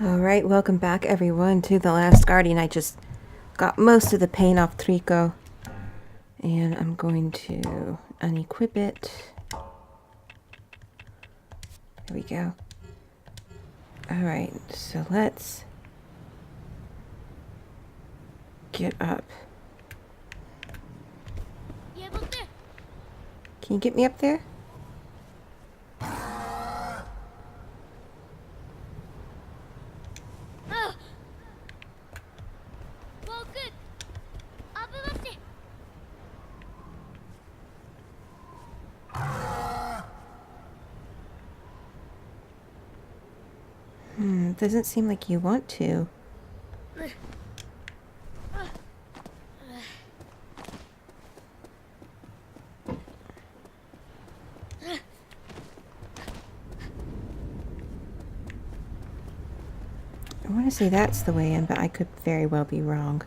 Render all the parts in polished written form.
Alright, welcome back everyone to The Last Guardian. I just got most of the paint off Trico. And I'm going to unequip it. There we go. Alright, so let's get up. Can you get me up there? It doesn't seem like you want to. I want to say that's the way in, but I could very well be wrong.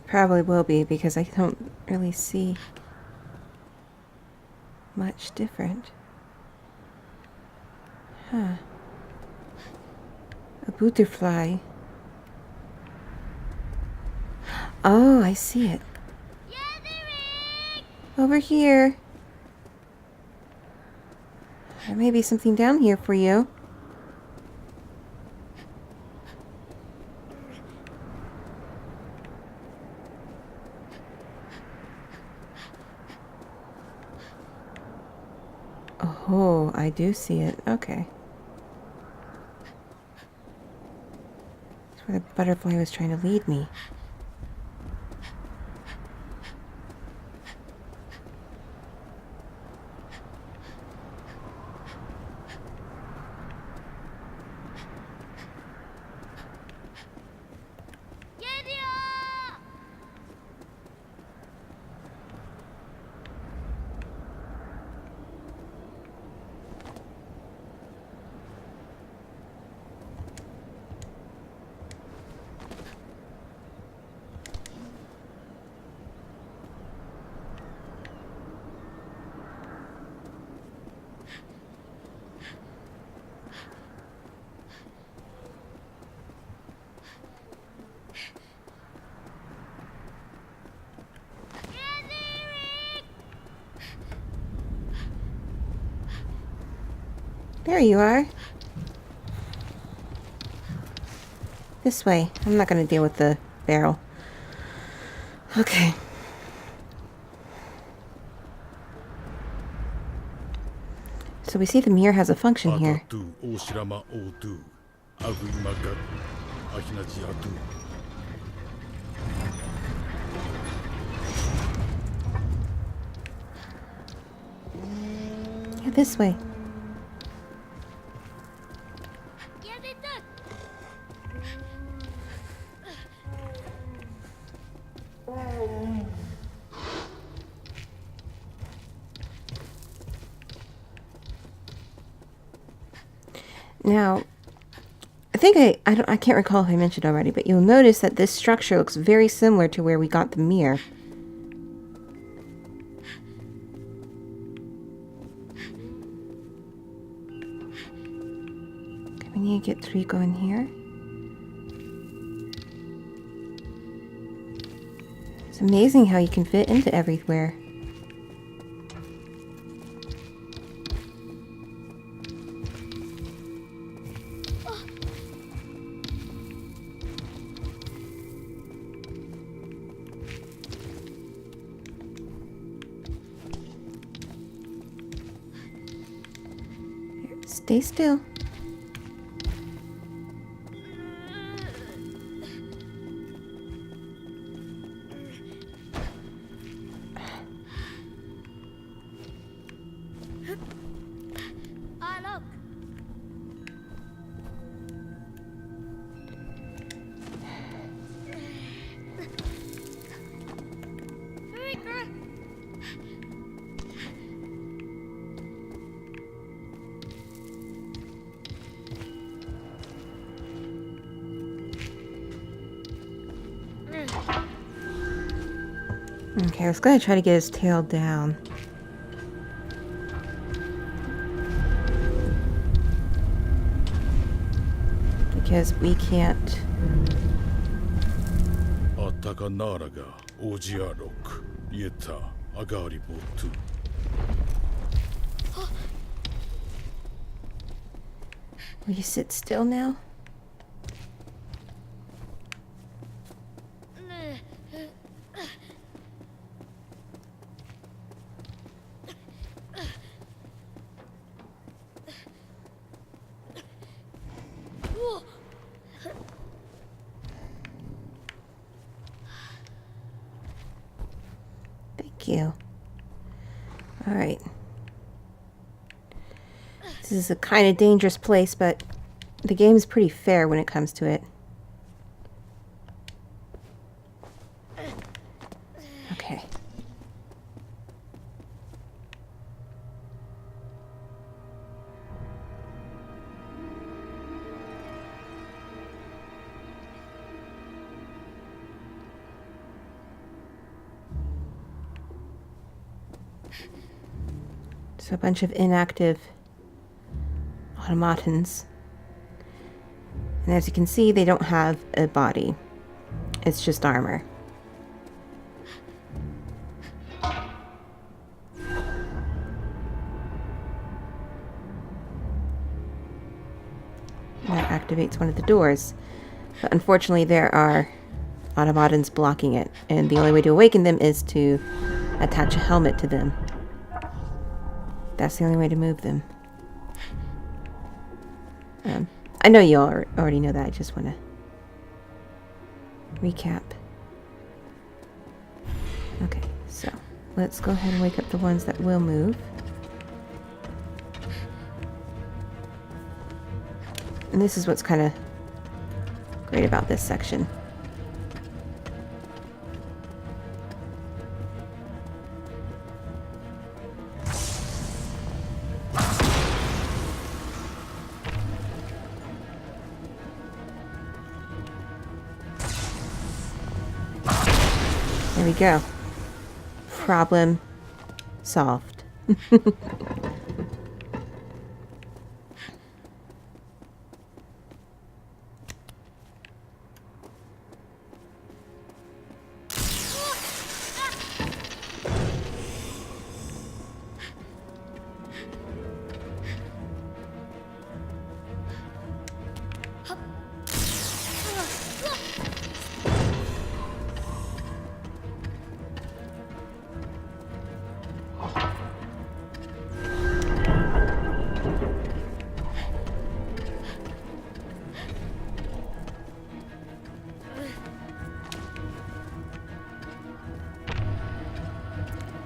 Probably will be because I don't really see much different. Huh. A butterfly. Oh, I see it. Over here. There may be something down here for you. Oh, I do see it. Okay. That's where the butterfly was trying to lead me. There you are. This way. I'm not going to deal with the barrel. Okay. So we see the mirror has a function here. Yeah, this way. Now, I think I can't recall if I mentioned already, but you'll notice that this structure looks very similar to where we got the mirror. Okay, we need to get Trico in here. It's amazing how you can fit into everywhere. Stay still. Okay, I was gonna try to get his tail down. Because we can't. Will you sit still now? Thank you. All right. This is a kind of dangerous place, but the game's pretty fair when it comes to it. Okay. So a bunch of inactive automatons. And as you can see, they don't have a body. It's just armor. That activates one of the doors. But unfortunately, there are automatons blocking it. And the only way to awaken them is to attach a helmet to them. That's the only way to move them. I know you all already know that. I just want to recap. Okay, so let's go ahead and wake up the ones that will move. And this is what's kind of great about this section. There we go. Problem solved.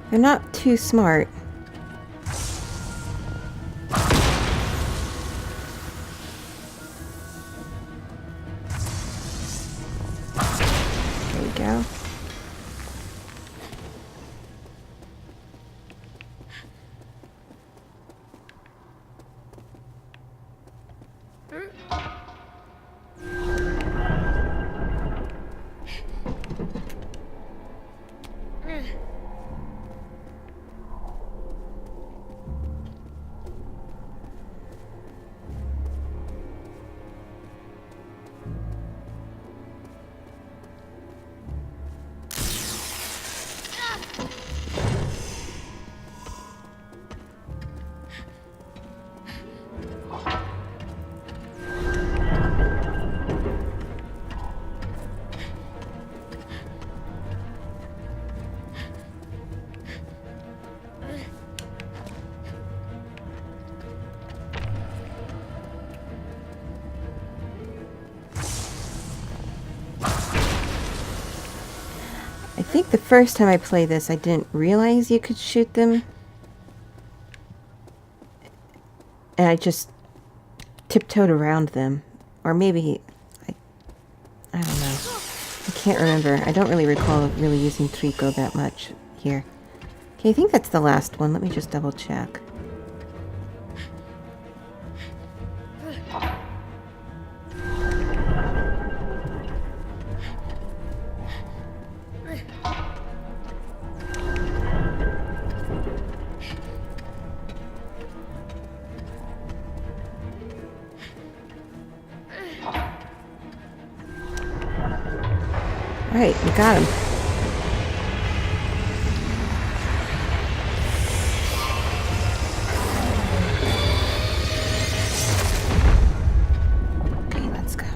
They're not too smart. There we go. I think the first time I played this, I didn't realize you could shoot them. And I just tiptoed around them. Or maybe, I don't know. I can't remember. I don't really recall really using Trico that much here. Okay, I think that's the last one. Let me just double check. Right, we got him. Okay, let's go.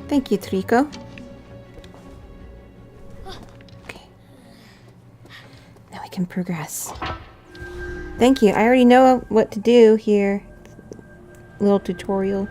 Thank you, Trico. Okay. Now we can progress. Thank you. I already know what to do here. Little tutorial.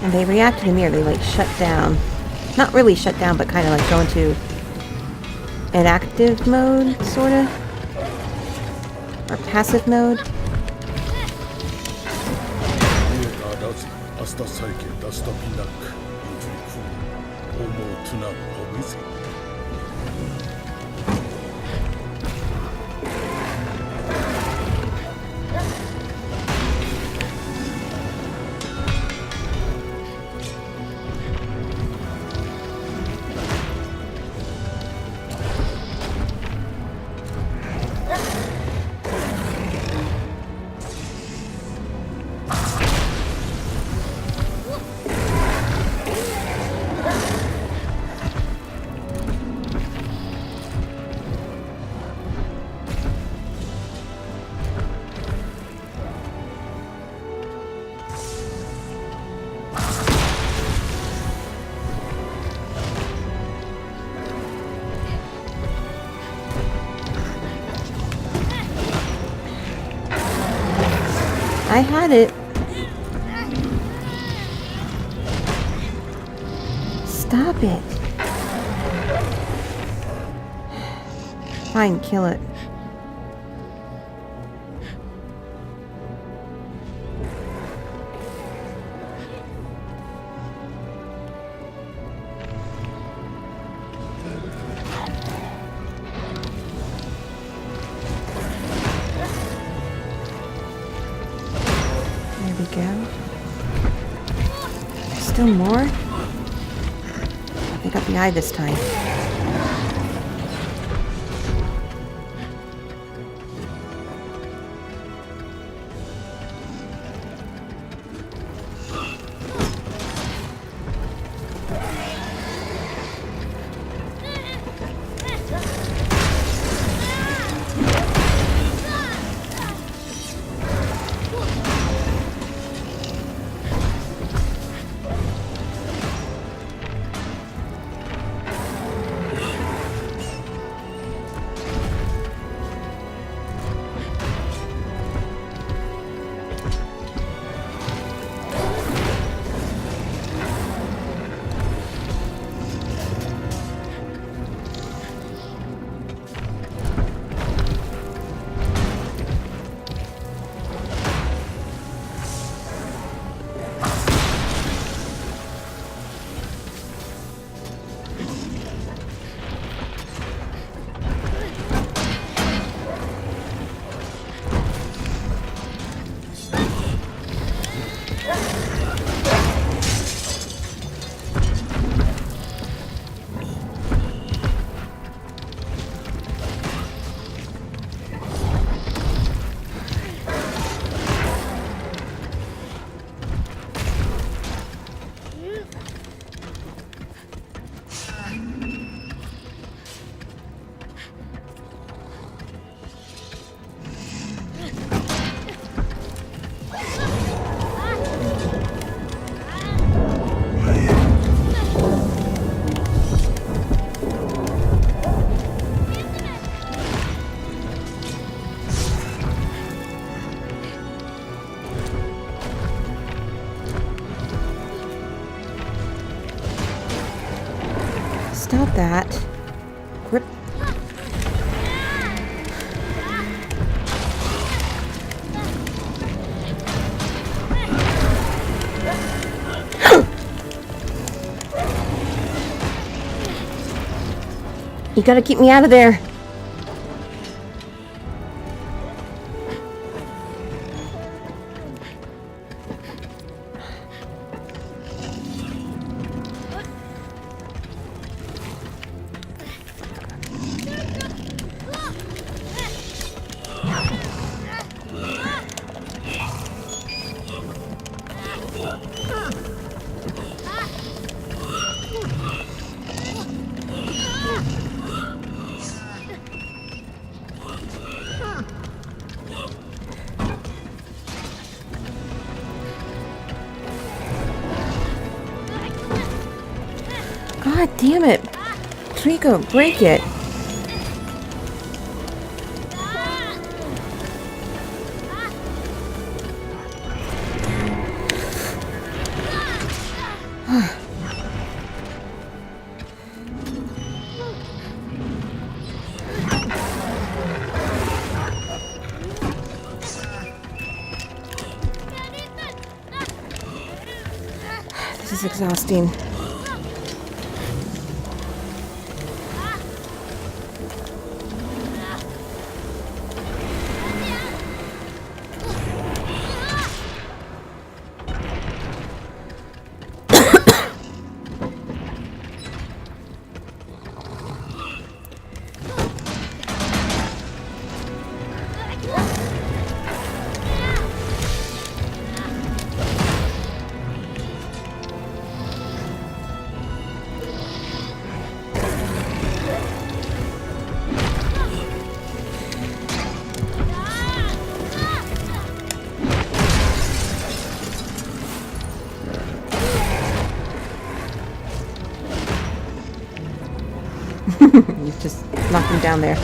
And they reacted immediately, like shut down. Not really shut down, but kind of like go into an active mode, sort of. Or passive mode. I had it. Stop it. Fine, kill it. There we go. Still more? I got the eye this time. Stop that. Grip. You gotta keep me out of there. God damn it. Trico, break it. This is exhausting. You just knocked him down there.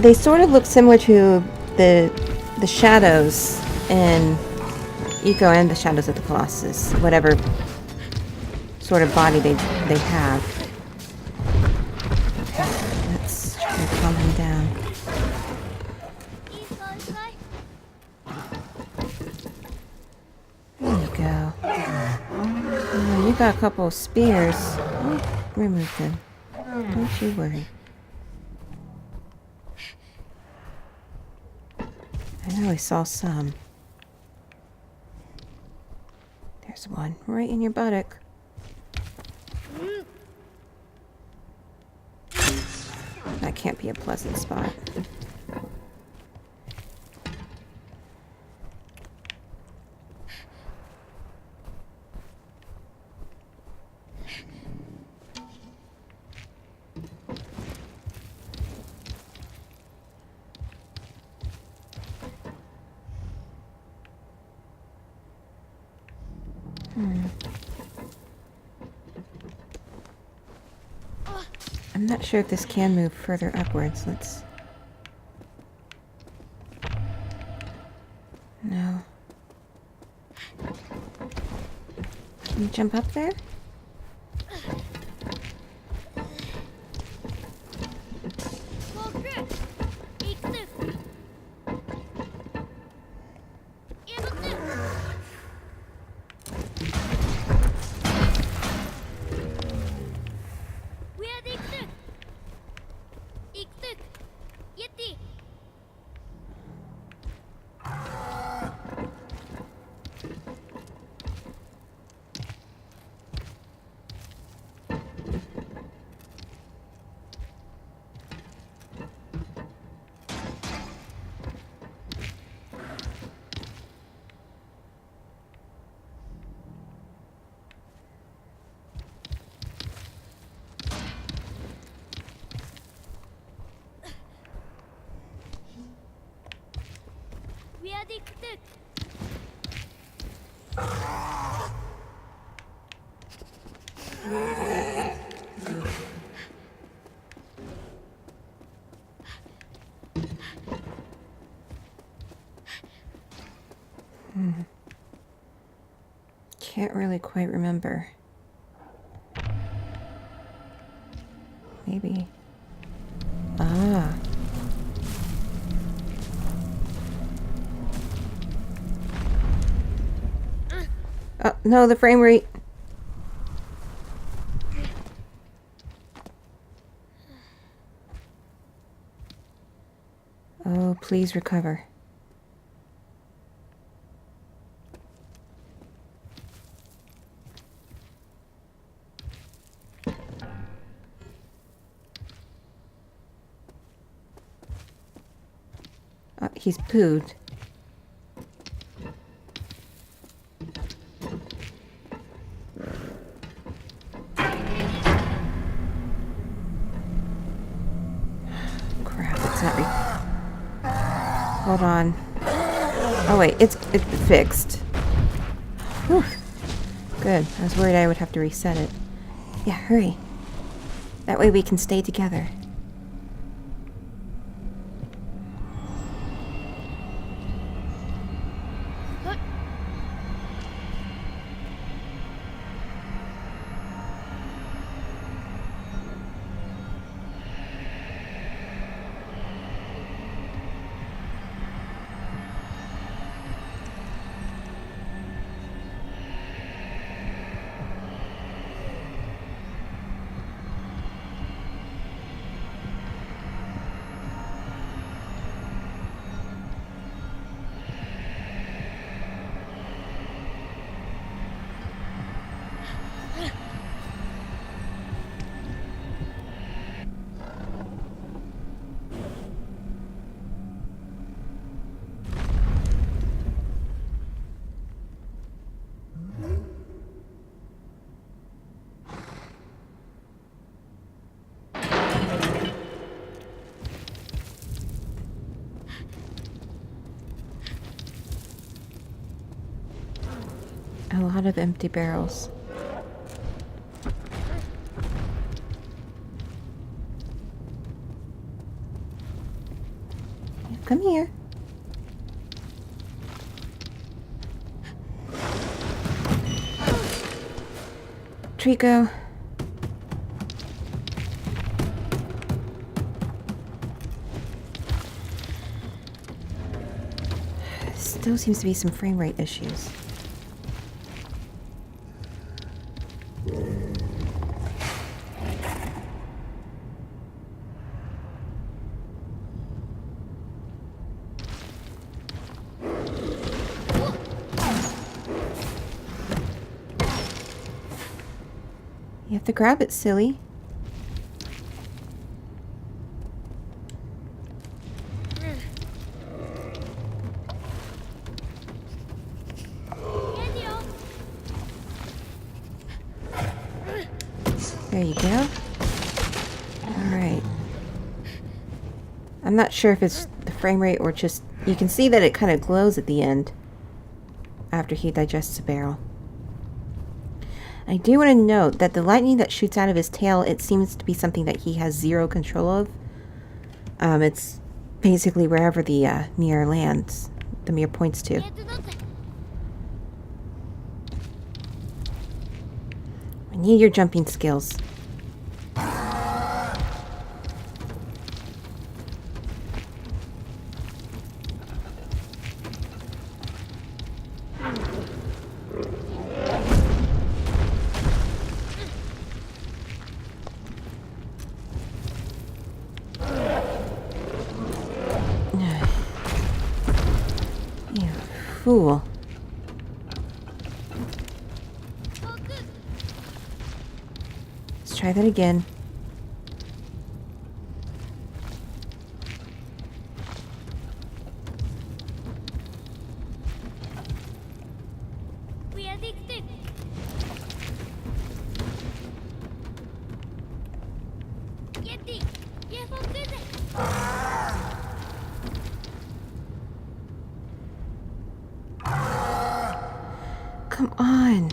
They sort of look similar to the shadows in Eco and the Shadows of the Colossus, whatever sort of body they have. Okay, let's try to calm him down. There you go. Oh, you got a couple of spears. I'll remove them. Don't you worry. I know I saw some. There's one right in your buttock. That can't be a pleasant spot. I'm not sure if this can move further upwards. Let's... No. Can you jump up there? Can't really quite remember. Maybe. Ah. Oh, no, the frame rate. Oh, please recover. He's pooed. Crap, it's not Hold on. Oh wait, it's fixed. Whew. Good. I was worried I would have to reset it. Yeah, hurry. That way we can stay together. A lot of empty barrels. Come here. Trico. Still seems to be some frame rate issues. You have to grab it, silly. There you go. Alright. I'm not sure if it's the frame rate or just... You can see that it kind of glows at the end after he digests a barrel. I do want to note that the lightning that shoots out of his tail, it seems to be something that he has zero control of. It's basically wherever the mirror lands, the mirror points to. I need your jumping skills. Fool. Let's try that again. We addicted. Yeti, you focus. Come on.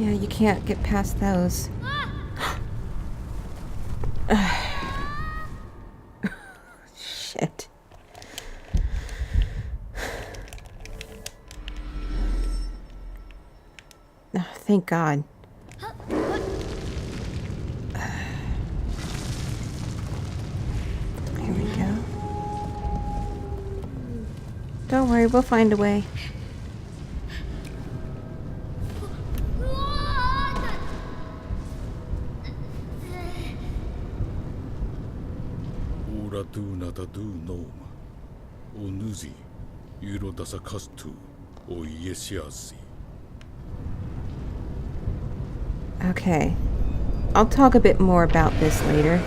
Yeah, you can't get past those. Shit. Oh, thank God. Here we go. Don't worry, we'll find a way. オーラドゥナダドゥノーマオヌジユロダサカストゥオイエシアシ Okay. I'll talk a bit more about this later.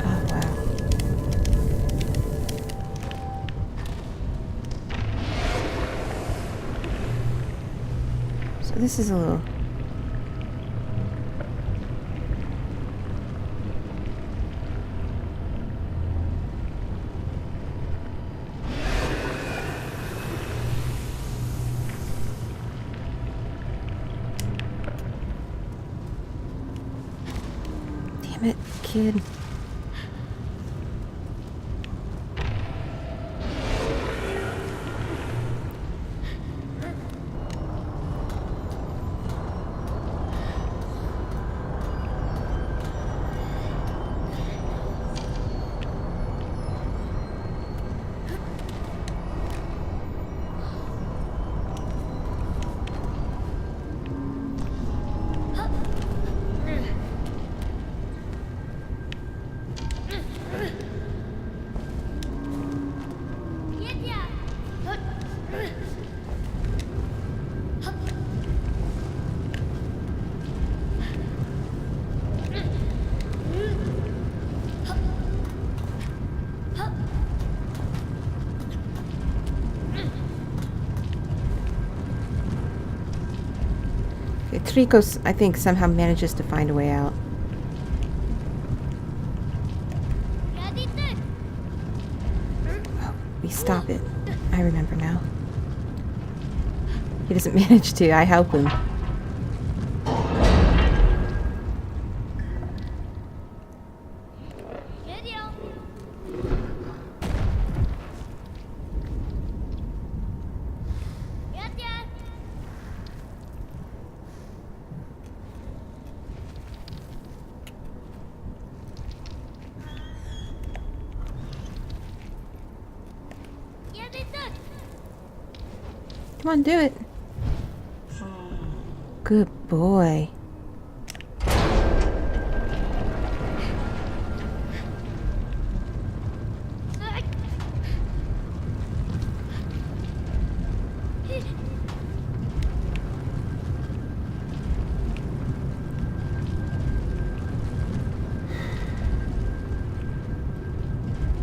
Oh, wow. So this is a little... Damn it, kid. Trico, I think, somehow manages to find a way out. Oh, we stop it. I remember now. He doesn't manage to. I help him. Come on, do it. Good boy.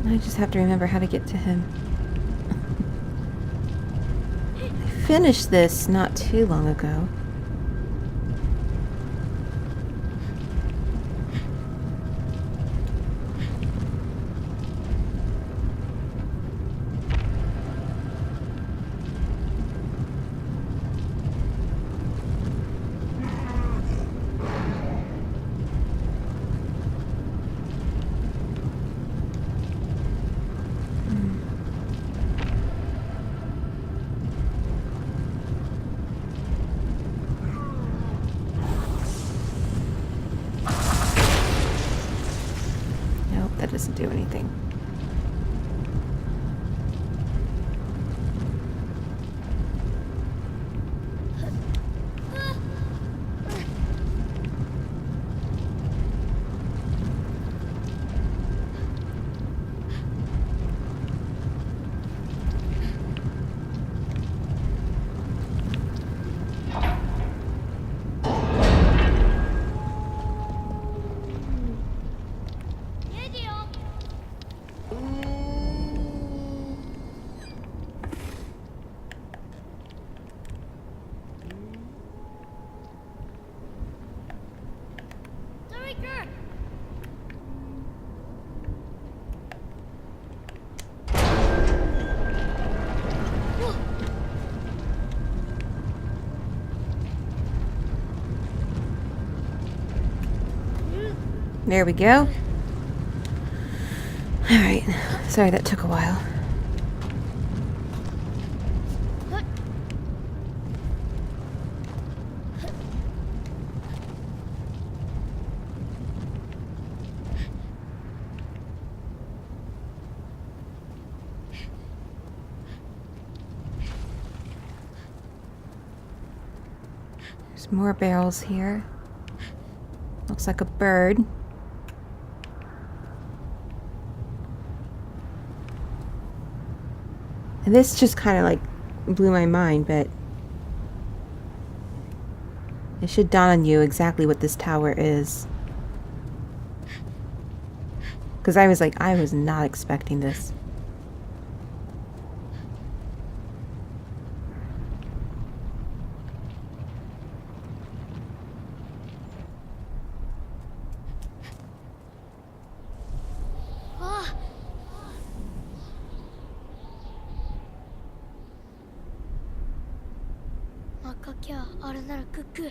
I just have to remember how to get to him. I finished this not too long ago. That doesn't do anything. There we go. Alright. Sorry that took a while. There's more barrels here. Looks like a bird. And this just kind of like blew my mind, but it should dawn on you exactly what this tower is. Because I was like, I was not expecting this. 아, 아까키야 아르나라 크크.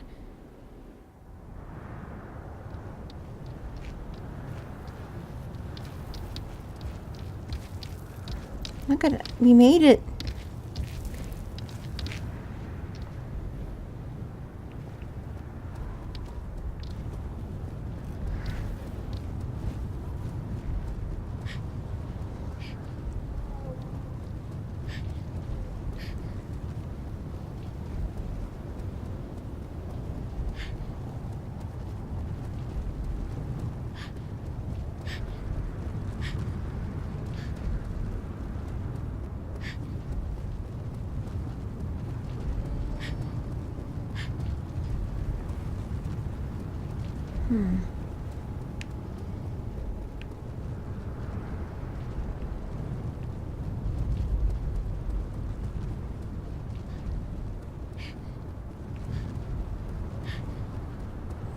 Look at it. We made it.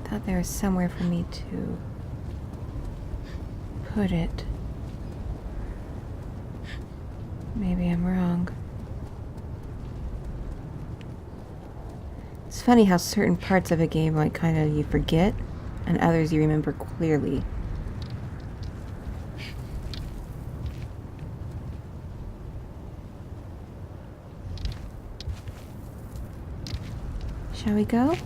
Thought there was somewhere for me to put it. Maybe I'm wrong. It's funny how certain parts of a game like kind of you forget and others you remember clearly. Shall we go?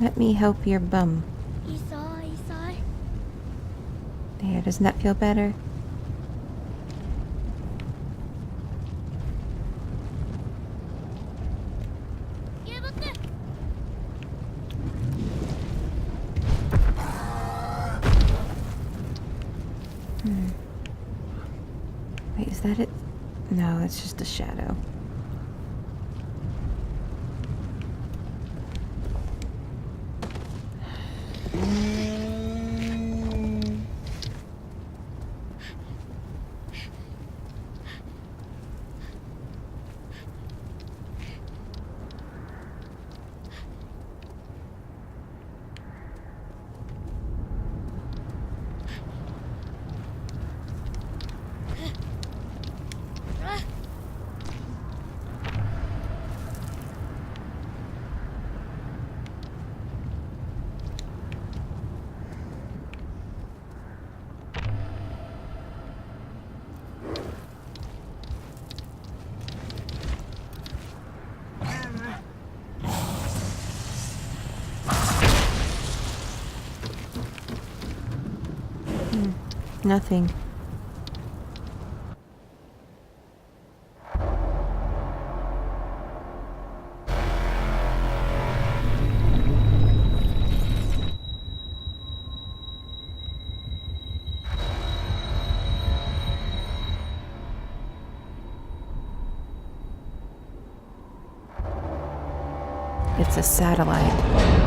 Let me help your bum. 이사. There, doesn't that feel better? 예복들. Wait, is that it? No, it's just a shadow. Nothing. It's a satellite.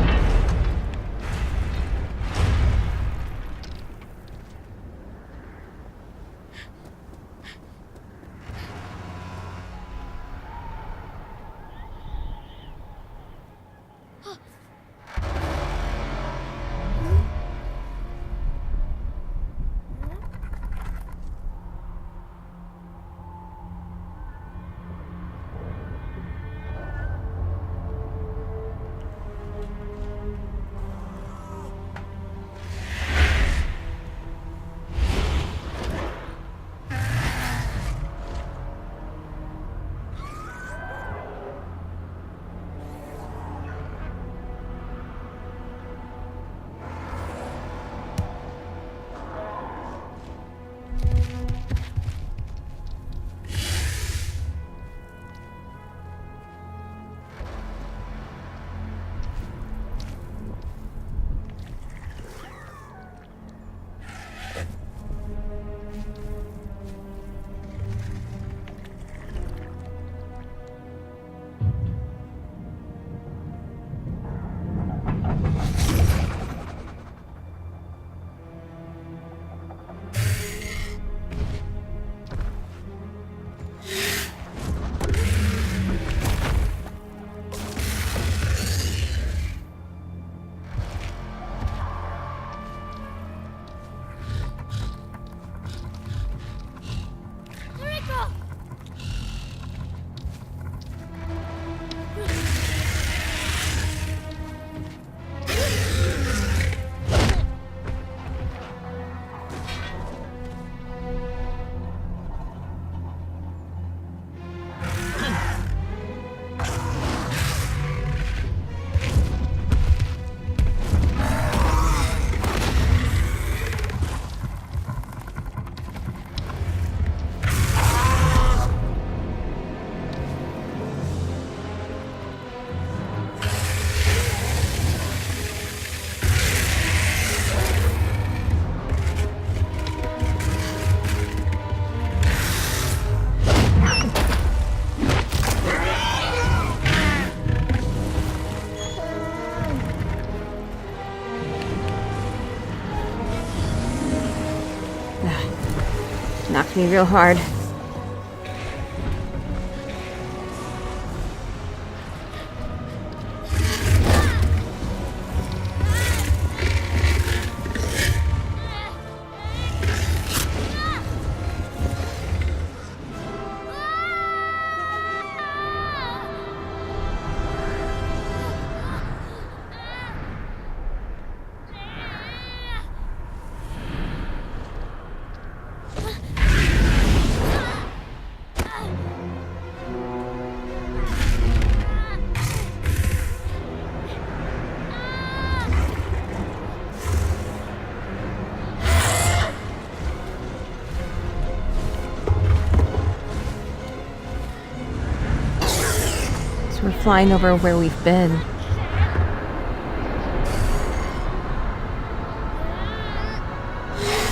me real hard. We're flying over where we've been.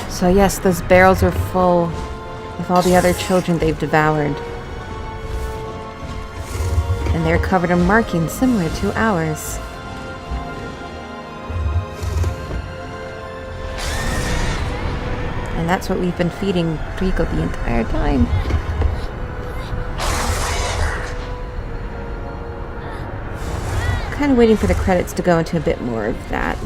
So yes, those barrels are full of all the other children they've devoured. And they're covered in markings similar to ours. And that's what we've been feeding Trico the entire time. Kind of waiting for the credits to go into a bit more of that.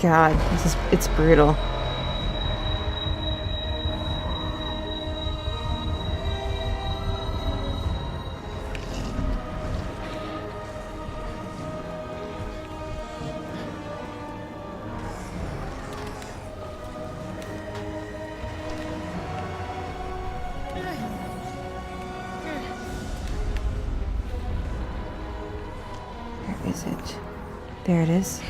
God, it's brutal. Where is it? There it is.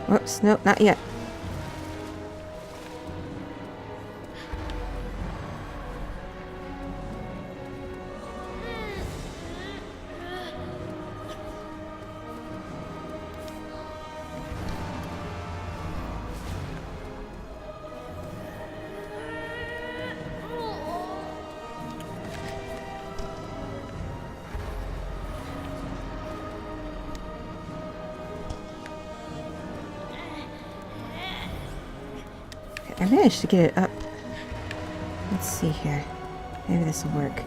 Whoops, nope, not yet. I managed to get it up. Let's see here. Maybe this will work.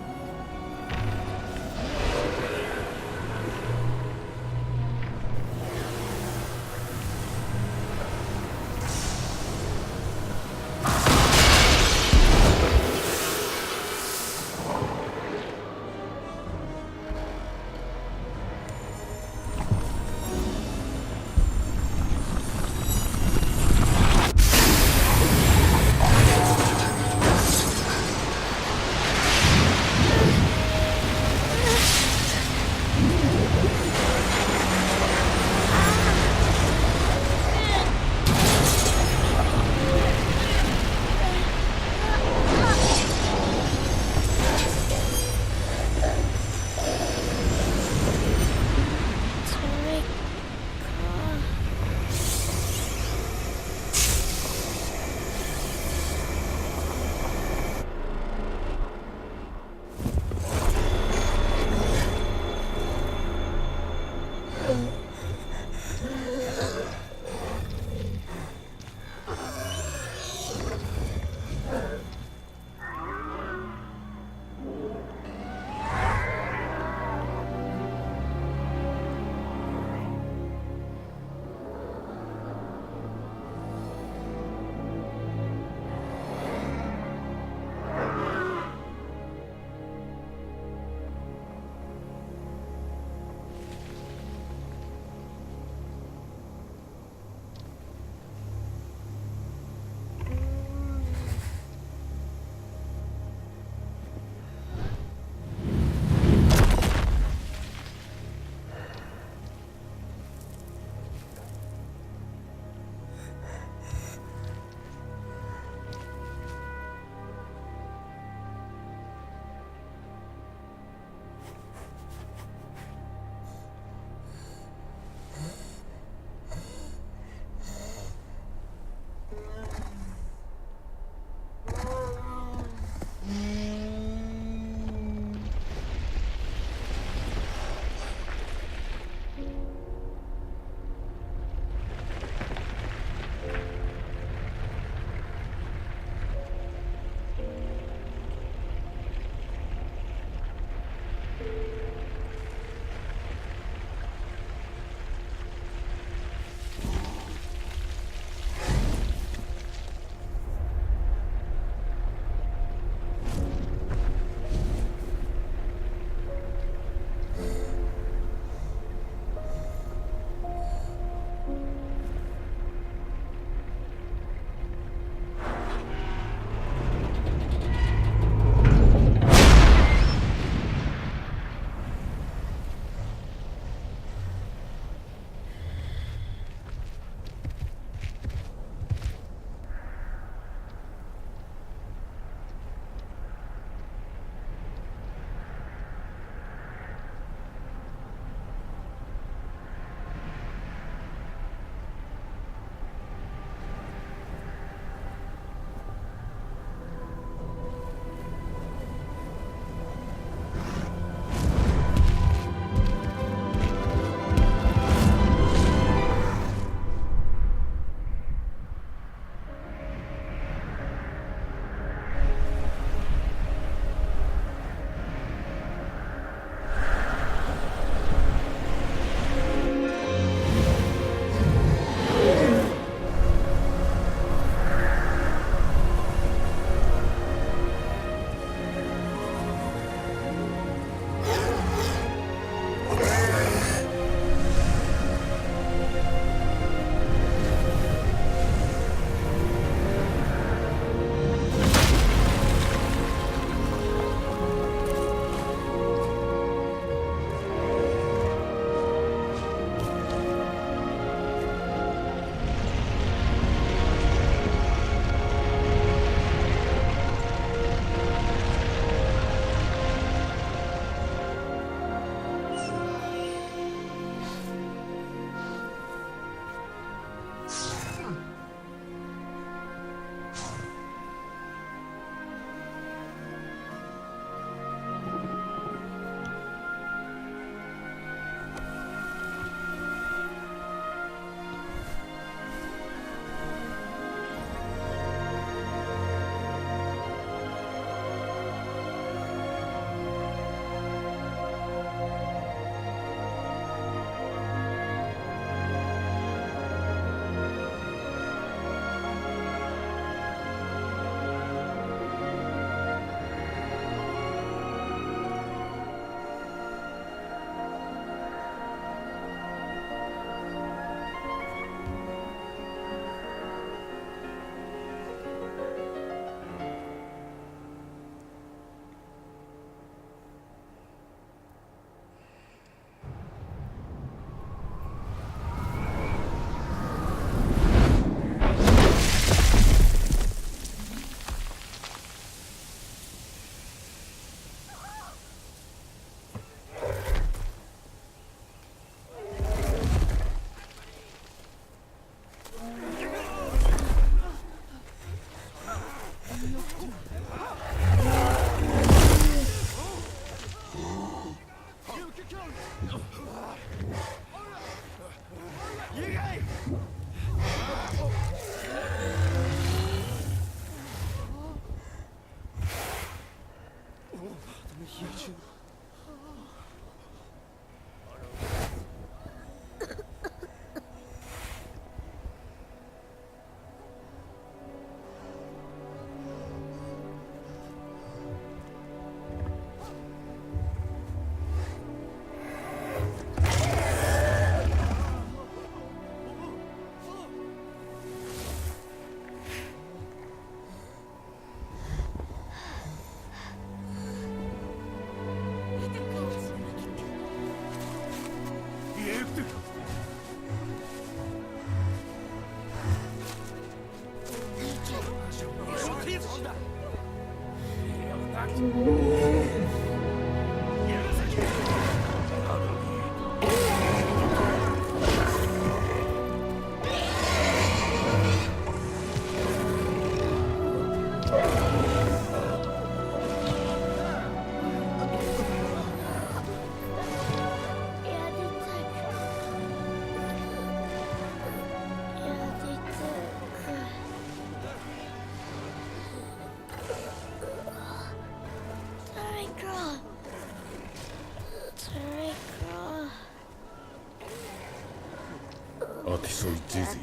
Atisoi Zizi,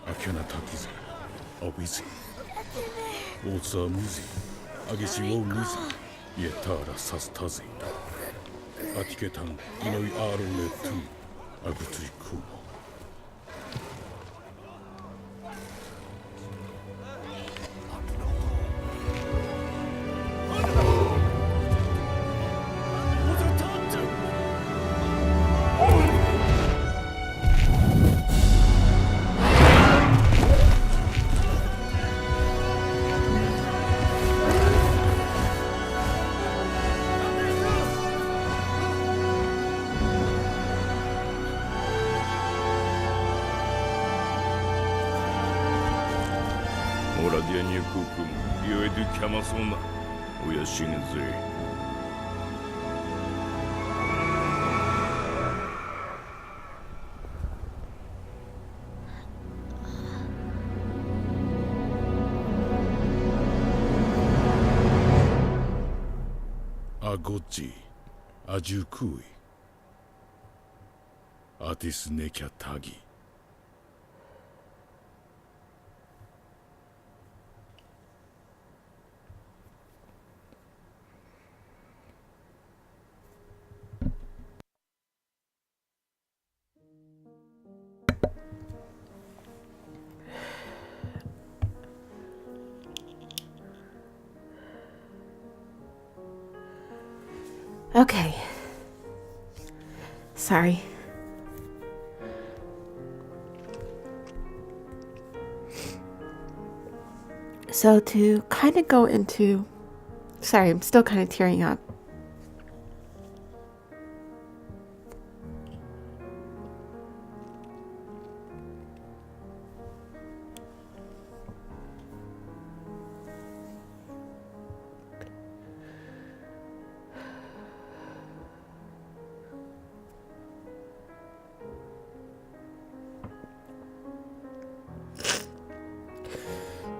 Akena Takizi, Obizi, Otsa Muzi, Agishi O Muzi, Yetara Sastazi, Atiketan, Inoi Arole Tu, Agutri Kumo. オラディアニュコクム、ヨエドゥキャマソナ、おや死ぬぜ。Agoji, Ajukui, Atis Nekya Tagi. Okay. Sorry. So to kind of go into... Sorry, I'm still kind of tearing up.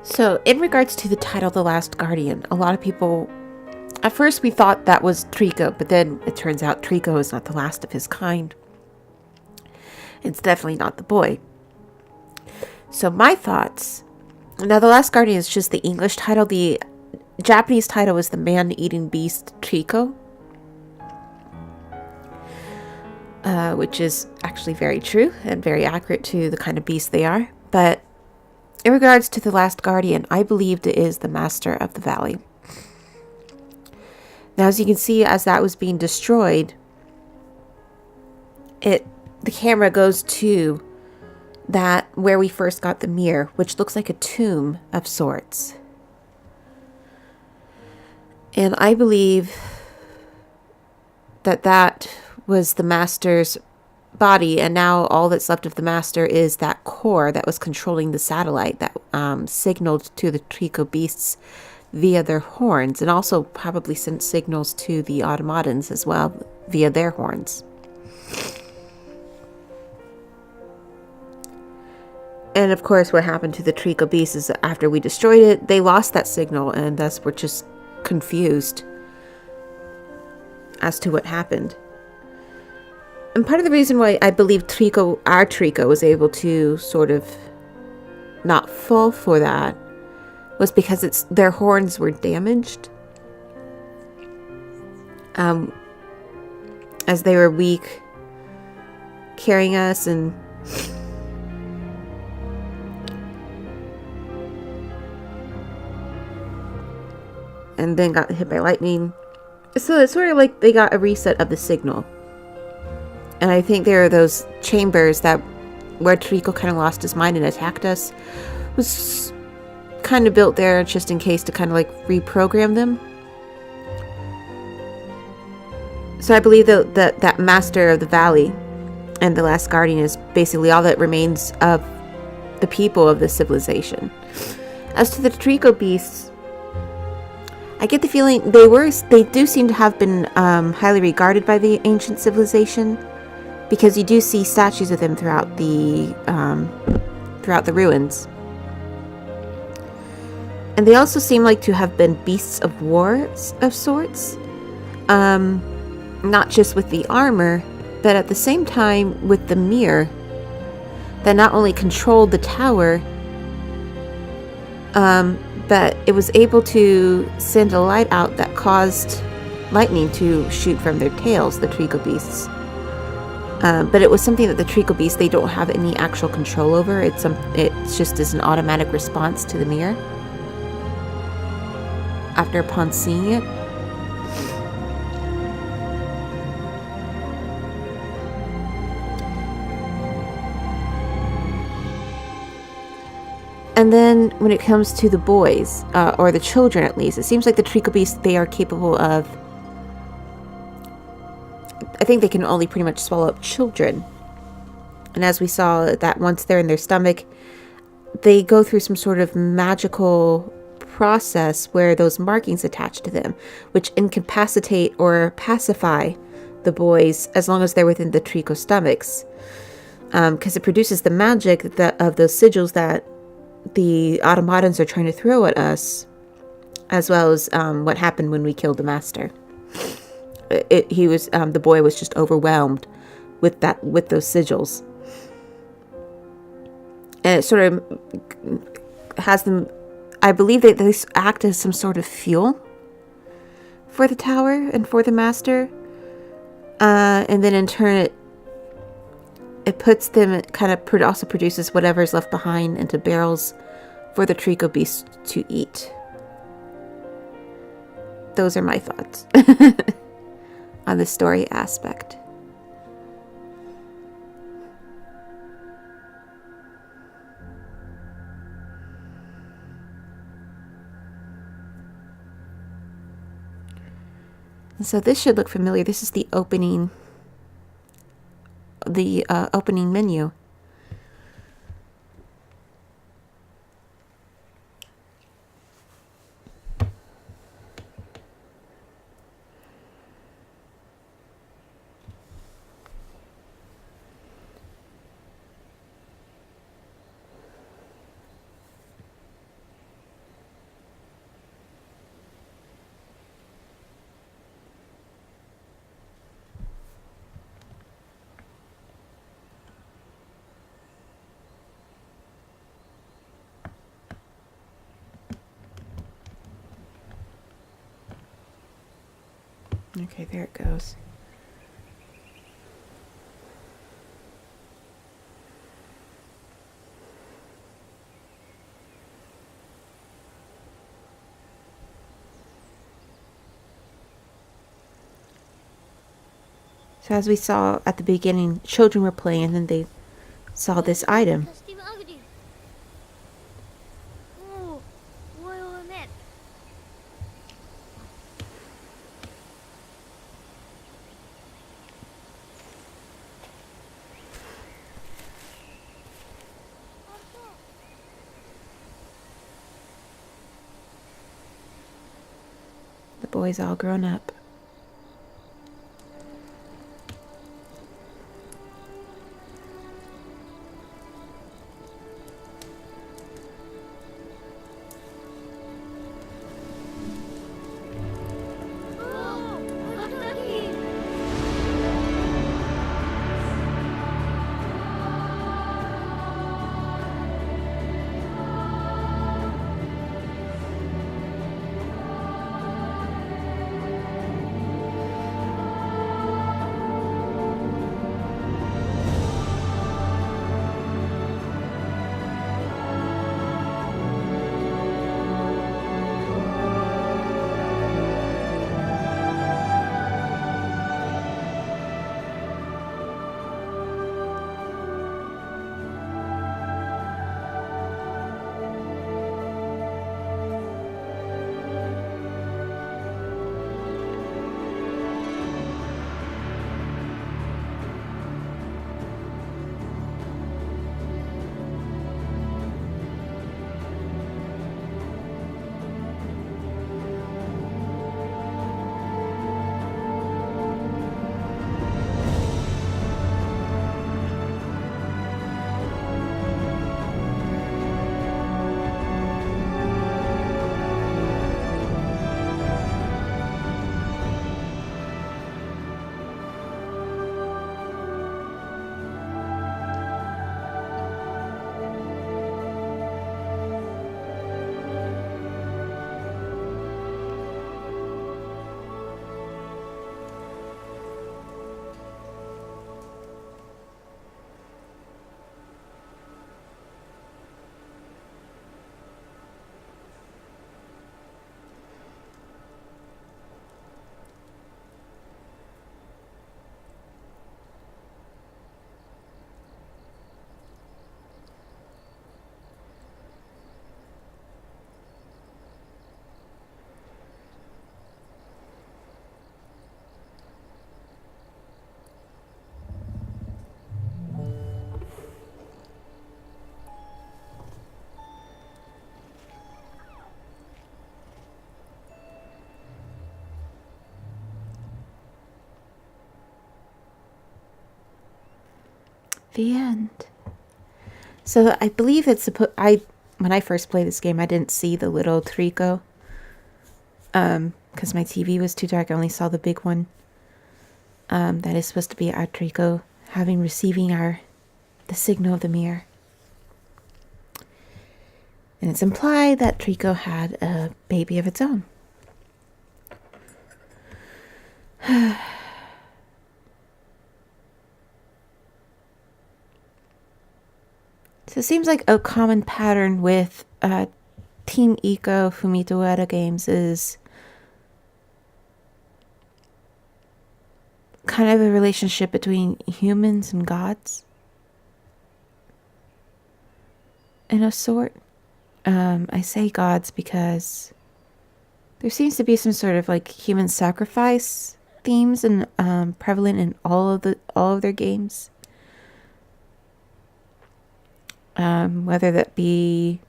So, in regards to the title, The Last Guardian, a lot of people, at first we thought that was Trico, but then it turns out Trico is not the last of his kind. It's definitely not the boy. So my thoughts, now The Last Guardian is just the English title. The Japanese title is The Man-Eating Beast Trico, which is actually very true and very accurate to the kind of beast they are. But in regards to The Last Guardian, I believed it is the Master of the Valley. Now, as you can see, as that was being destroyed, the camera goes to that where we first got the mirror, which looks like a tomb of sorts. And I believe that that was the Master's body, and now all that's left of the Master is that core that was controlling the satellite that signaled to the Trico beasts via their horns, and also probably sent signals to the automatons as well via their horns. And of course, what happened to the Trico beasts is after we destroyed it, they lost that signal, and thus we're just confused as to what happened. And part of the reason why I believe our Trico was able to sort of not fall for that was because their horns were damaged. As they were weak, carrying us and then got hit by lightning. So it's sort of like they got a reset of the signal. And I think there are those chambers that where Trico kind of lost his mind and attacked us. Was kind of built there just in case to kind of like reprogram them. So I believe that Master of the Valley and the Last Guardian is basically all that remains of the people of this civilization. As to the Trico beasts, I get the feeling they do seem to have been highly regarded by the ancient civilization, because you do see statues of them throughout the ruins. And they also seem like to have been beasts of war of sorts. Not just with the armor, but at the same time with the mirror that not only controlled the tower, but it was able to send a light out that caused lightning to shoot from their tails, the Trico beasts. But it was something that the Trico beasts, they don't have any actual control over. It's just as an automatic response to the mirror upon seeing it. And then when it comes to the boys, or the children at least, it seems like the Trico beasts, they are capable of... I think they can only pretty much swallow up children. And as we saw, that once they're in their stomach, they go through some sort of magical process where those markings attach to them, which incapacitate or pacify the boys as long as they're within the Trico stomachs. Because it produces the magic of those sigils that the automatons are trying to throw at us, as well as what happened when we killed the master. The boy was just overwhelmed with those sigils, and it sort of has them. I believe that they act as some sort of fuel for the tower and for the master, and then in turn it puts them. It kind of also produces whatever is left behind into barrels for the Trico beast to eat. Those are my thoughts on the story aspect. And so this should look familiar. This is the opening menu. Okay, there it goes. So as we saw at the beginning, children were playing and then they saw this item. The boy's all grown up. The end. So I believe it's when I first played this game, I didn't see the little Trico. Because my TV was too dark. I only saw the big one. That is supposed to be our Trico receiving the signal of the mirror. And it's implied that Trico had a baby of its own. So it seems like a common pattern with Team Ico Fumito Ueda games is kind of a relationship between humans and gods, in a sort. I say gods because there seems to be some sort of like human sacrifice themes and prevalent in all of their games. Whether that be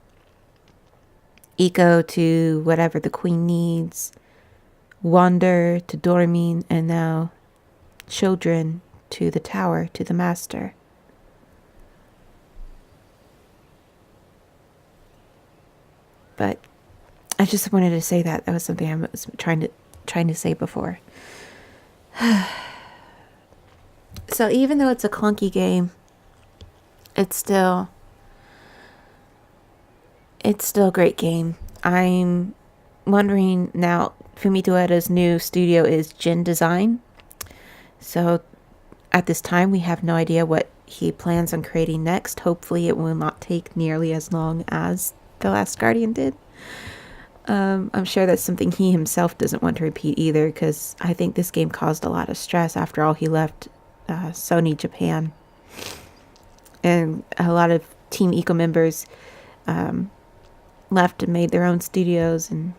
Eco to whatever the queen needs, Wander to Dormin, and now children to the tower, to the master. But I just wanted to say that was something I was trying to say before. So even though it's a clunky game, it's still a great game. I'm wondering now, Fumito Ueda's new studio is GenDesign. So at this time, we have no idea what he plans on creating next. Hopefully it will not take nearly as long as The Last Guardian did. I'm sure that's something he himself doesn't want to repeat either, because I think this game caused a lot of stress. After all, he left Sony Japan. And a lot of Team Eco members left and made their own studios, and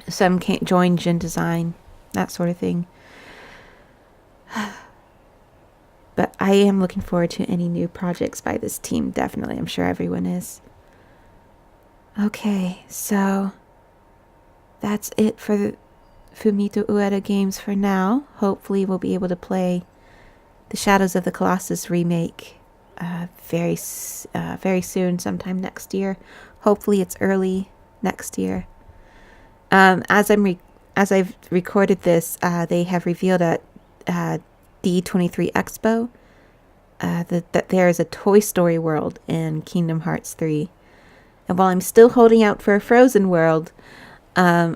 some joined GenDesign, that sort of thing. But I am looking forward to any new projects by this team, definitely. I'm sure everyone is. Okay, so that's it for the Fumito Ueda games for now. Hopefully we'll be able to play the Shadows of the Colossus remake very soon, sometime next year. Hopefully it's early next year. As I've recorded this, they have revealed at D23 Expo that there is a Toy Story world in Kingdom Hearts 3. And while I'm still holding out for a Frozen world, I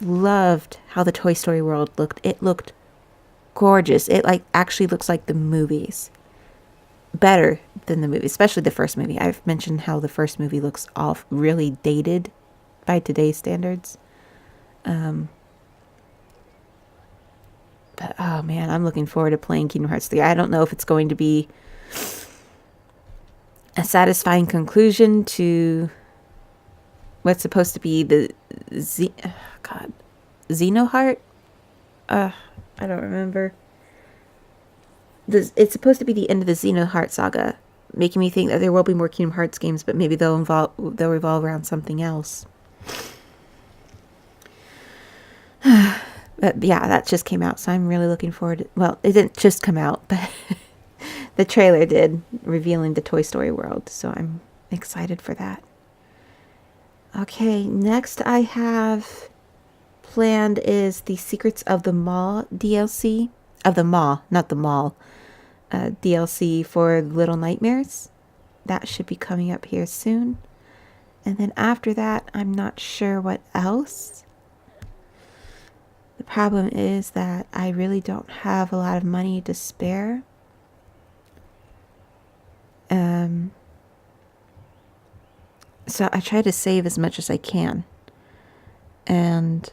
loved how the Toy Story world looked. It looked gorgeous. It actually looks like the movies. Better than the movie, especially the first movie. I've mentioned how the first movie looks really dated by today's standards. But oh man, I'm looking forward to playing Kingdom Hearts 3. I don't know if it's going to be a satisfying conclusion to what's supposed to be the Xenoheart? I don't remember. It's supposed to be the end of the Xenoheart saga, making me think that there will be more Kingdom Hearts games, but maybe they'll revolve around something else. But yeah, that just came out, so I'm really looking forward to, well, it didn't just come out, but the trailer did, revealing the Toy Story world, so I'm excited for that. Okay, next I have planned is the Secrets of the Maw DLC. Of the Maw, not the Mall. DLC for Little Nightmares. That should be coming up here soon. And then after that, I'm not sure what else. The problem is that I really don't have a lot of money to spare. So I try to save as much as I can. And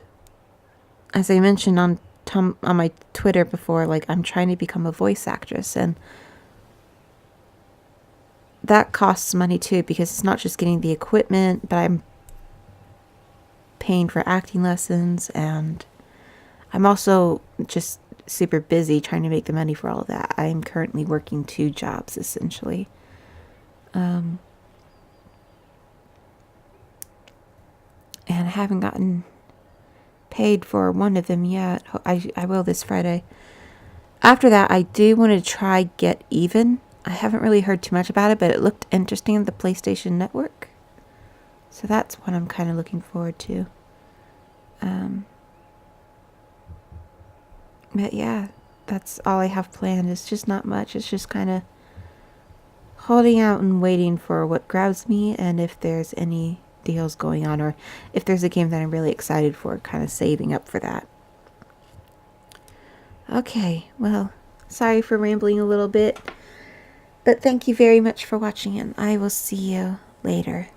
as I mentioned on my Twitter before, I'm trying to become a voice actress, and that costs money too, because it's not just getting the equipment, but I'm paying for acting lessons, and I'm also just super busy trying to make the money for all of that. I am currently working 2 jobs, essentially. And I haven't gotten paid for one of them yet. I will this Friday. After that, I do want to try Get Even. I haven't really heard too much about it, but it looked interesting on the PlayStation Network. So that's what I'm kind of looking forward to. But yeah, that's all I have planned. It's just not much. It's just kind of holding out and waiting for what grabs me, and if there's any deals going on, or if there's a game that I'm really excited for, kind of saving up for that. Okay, well, sorry for rambling a little bit, but thank you very much for watching, and I will see you later.